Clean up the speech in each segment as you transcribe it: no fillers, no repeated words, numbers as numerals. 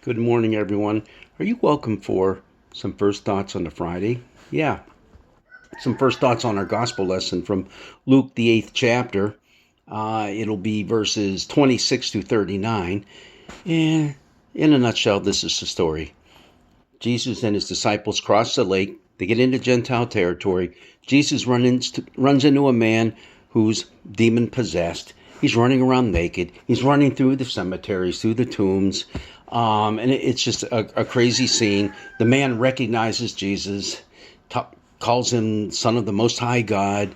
Good morning, everyone. Are you welcome for some first thoughts on the Friday? Yeah, some first thoughts on our gospel lesson from Luke, the 8th chapter. It'll be verses 26 to 39. And in a nutshell, this is the story. Jesus and his disciples cross the lake. They get into Gentile territory. Jesus runs into a man who's demon possessed. He's running around naked. He's running through the cemeteries, through the tombs. And it's just a crazy scene. The man recognizes Jesus, calls him Son of the Most High God.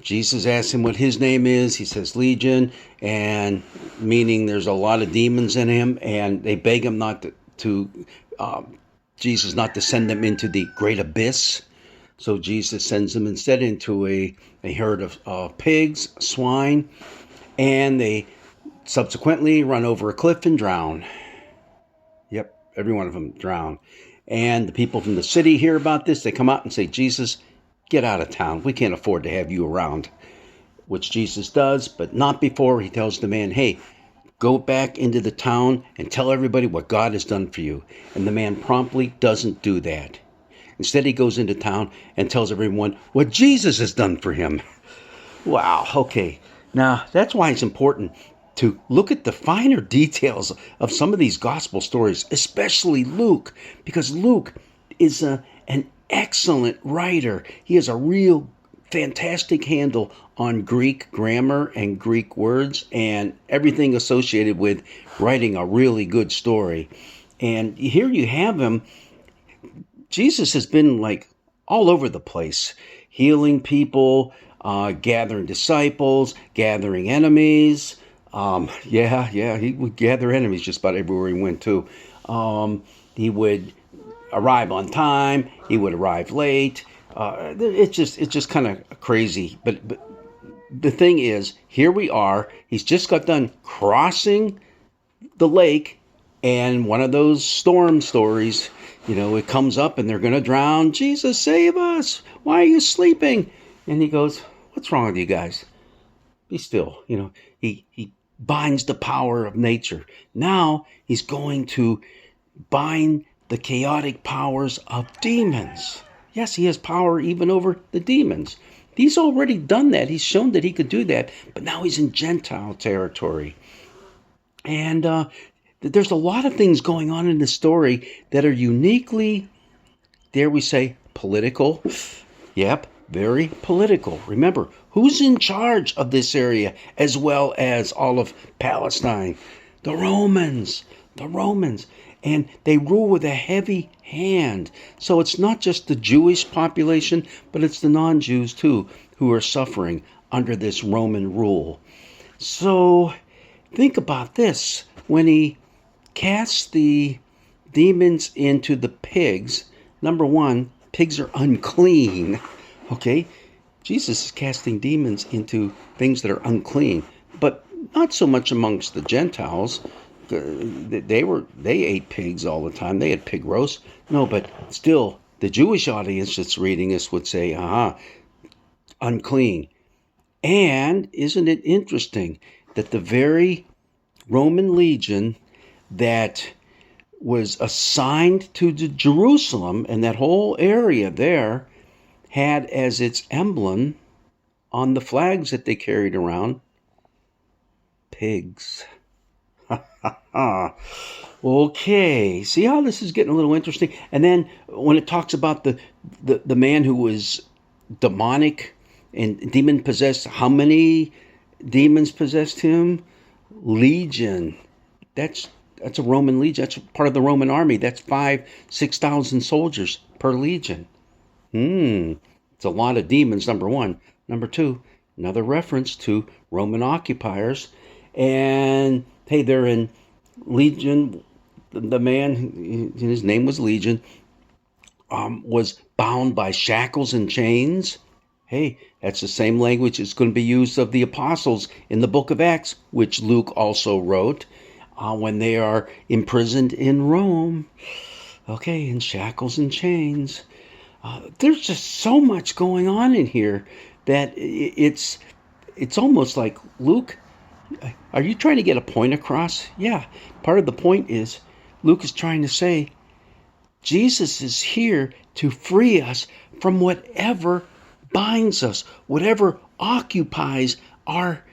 Jesus asks him what his name is. He says Legion, and meaning there's a lot of demons in him. And they beg him not to Jesus not to send them into the great abyss. So Jesus sends them instead into a herd of pigs, swine, and they subsequently run over a cliff and drown. Yep, every one of them drown. And the people from the city hear about this. They come out and say, Jesus, get out of town. We can't afford to have you around. Which Jesus does, but not before he tells the man, hey, go back into the town and tell everybody what God has done for you. And the man promptly doesn't do that. Instead, he goes into town and tells everyone what Jesus has done for him. Wow, okay. Now, that's why it's important to look at the finer details of some of these gospel stories, especially Luke, because Luke is an excellent writer. He has a real fantastic handle on Greek grammar and Greek words and everything associated with writing a really good story. And here you have him. Jesus has been like all over the place, healing people, gathering disciples, gathering enemies. He would gather enemies just about everywhere he went to. He would arrive on time. He would arrive late. It's just kind of crazy. But the thing is, here we are. He's just got done crossing the lake, and one of those storm stories, it comes up and they're going to drown. Jesus, save us. Why are you sleeping? And he goes, what's wrong with you guys? Be still. He binds the power of nature. Now he's going to bind the chaotic powers of demons. Yes, he has power even over the demons. He's already done that. He's shown that he could do that. But now he's in Gentile territory. And there's a lot of things going on in the story that are uniquely, dare we say, political. Yep, very political. Remember, who's in charge of this area as well as all of Palestine? The Romans. The Romans. And they rule with a heavy hand. So it's not just the Jewish population, but it's the non-Jews too who are suffering under this Roman rule. So think about this. When he casts the demons into the pigs, number one, pigs are unclean. Okay? Jesus is casting demons into things that are unclean, but not so much amongst the Gentiles. They ate pigs all the time. They had pig roast. No, but still, the Jewish audience that's reading this would say, unclean. And isn't it interesting that the very Roman legion that was assigned to Jerusalem and that whole area there had as its emblem on the flags that they carried around, pigs. Okay, see how this is getting a little interesting? And then when it talks about the man who was demonic and demon possessed, how many demons possessed him? Legion. That's a Roman legion. That's part of the Roman army. That's 6,000 soldiers per legion. It's a lot of demons, number one. Number two, another reference to Roman occupiers. And hey, they're in Legion. The man, his name was Legion, was bound by shackles and chains. Hey, that's the same language that's going to be used of the apostles in the book of Acts, which Luke also wrote, when they are imprisoned in Rome. Okay, in shackles and chains. There's just so much going on in here that it's almost like, Luke, are you trying to get a point across? Yeah, part of the point is Luke is trying to say Jesus is here to free us from whatever binds us, whatever occupies our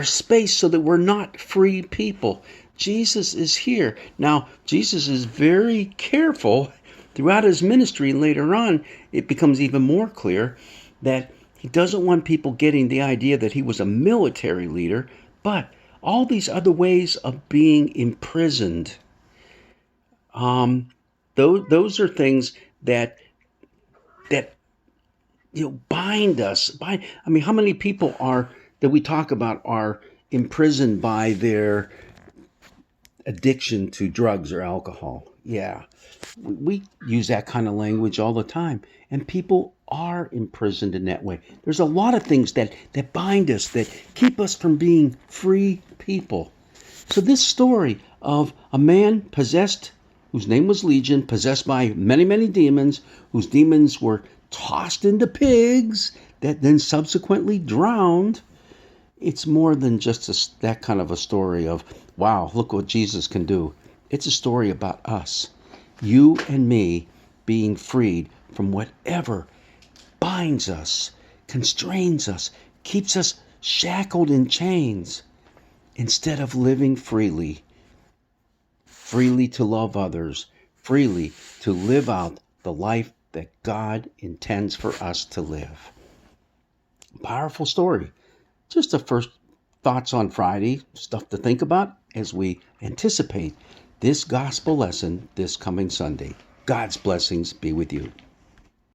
space so that we're not free people. Jesus is here. Now, Jesus is very careful throughout his ministry, and later on, it becomes even more clear that he doesn't want people getting the idea that he was a military leader, but all these other ways of being imprisoned. Those are things that bind us. How many people are that we talk about are imprisoned by their addiction to drugs or alcohol? Yeah, we use that kind of language all the time, and people are imprisoned in that way. There's a lot of things that bind us, that keep us from being free people. So this story of a man possessed, whose name was Legion, possessed by many, many demons, whose demons were tossed into pigs that then subsequently drowned. It's more than just that kind of a story of, wow, look what Jesus can do. It's a story about us, you and me, being freed from whatever binds us, constrains us, keeps us shackled in chains, instead of living freely to love others, freely to live out the life that God intends for us to live. Powerful story. Just the first thoughts on Friday, stuff to think about as we anticipate this gospel lesson this coming Sunday. God's blessings be with you.